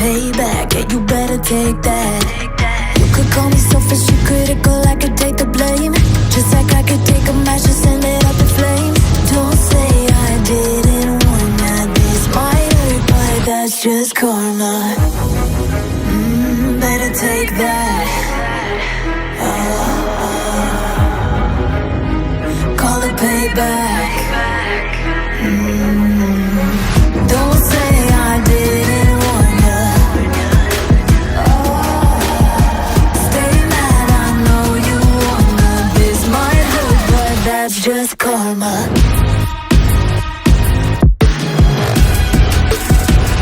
payback, yeah, you better take that. You could call me selfish and critical, I could take the blame. Just like I could take a match and send it up in flames. Don't say I didn't warn ya, this might hurt, but that's just karma. Better take that. Call it payback. Don't say I didn't warn ya. Stay mad, I know you wanna. This might hurt, but that's just karma.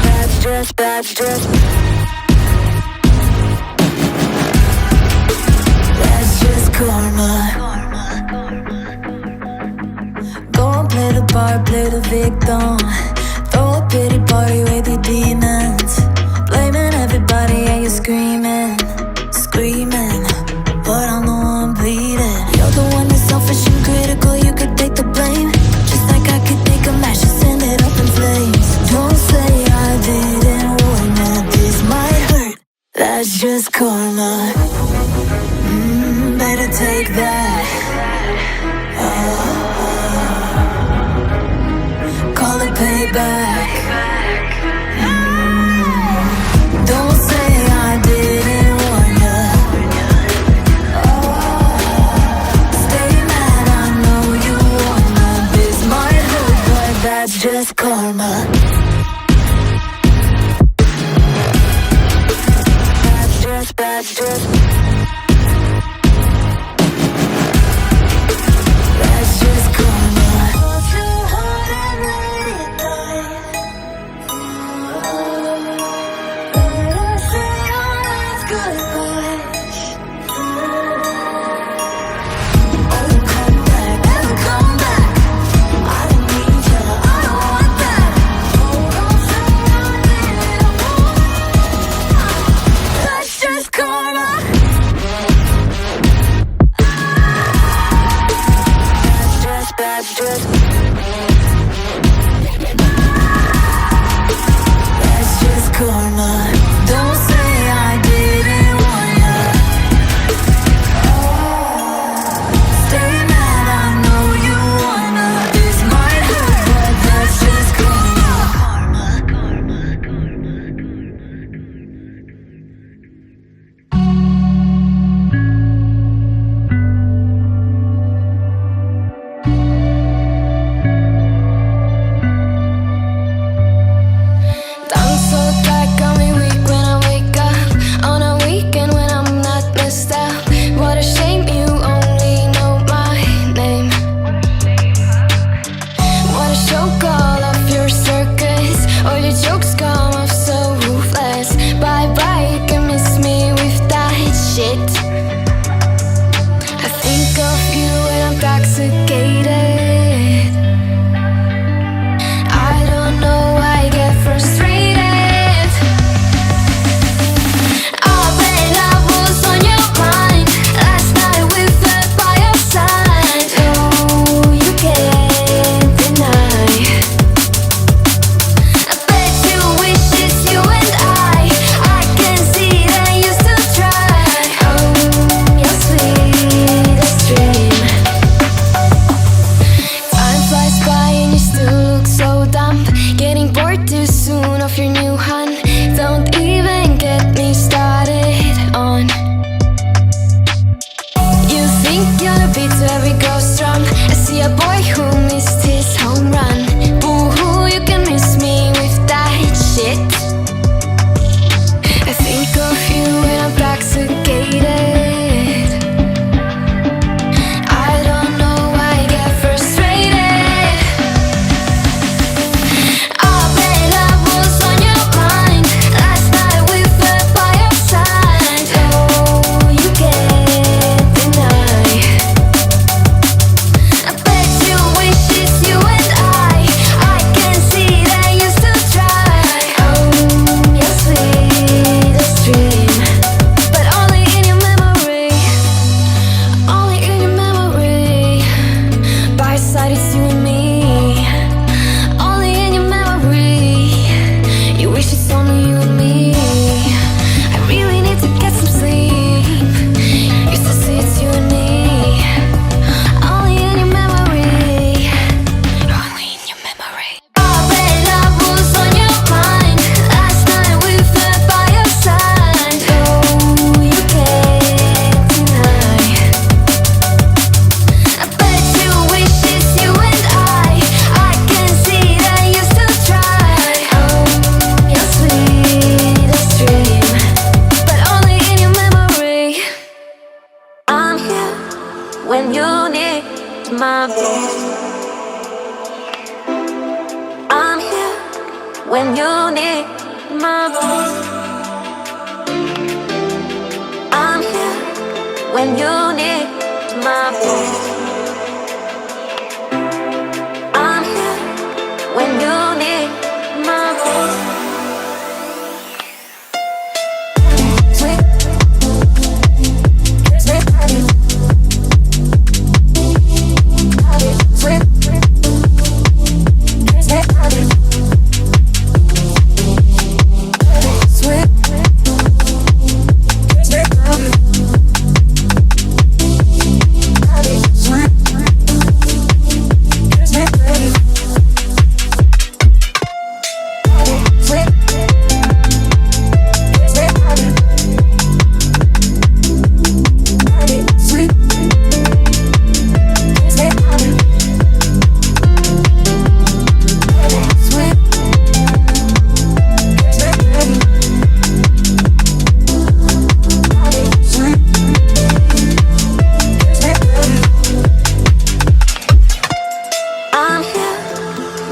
That's just karma. Go and play the part, play the victim. Throw a pity party with your demons. Blaming everybody and you're screaming, screaming, but I'm the one bleeding. You're the one that's selfish and critical, you could take the blame. Just like I could take a match and send it up in flames. Don't say I didn't warn ya, this might hurt, that's just karma. Better take that. Call it payback. Don't say I didn't warn ya. Stay mad, I know you wanna. This might hurt, but that's just karma. That's just karma. my voice. I'm here when you need my voice. I'm here when you need my voice. I'm here when you need my voice. Sweet, sweet, sweet,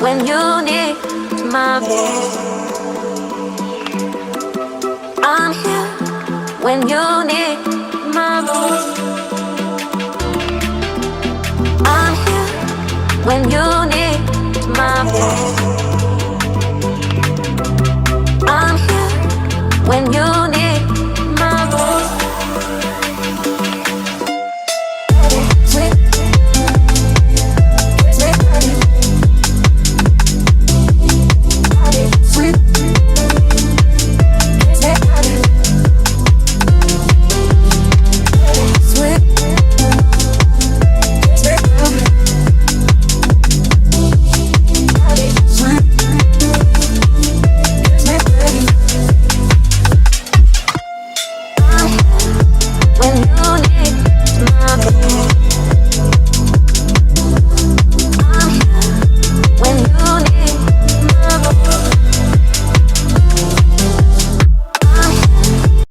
when you need my voice. I'm here when you need my voice.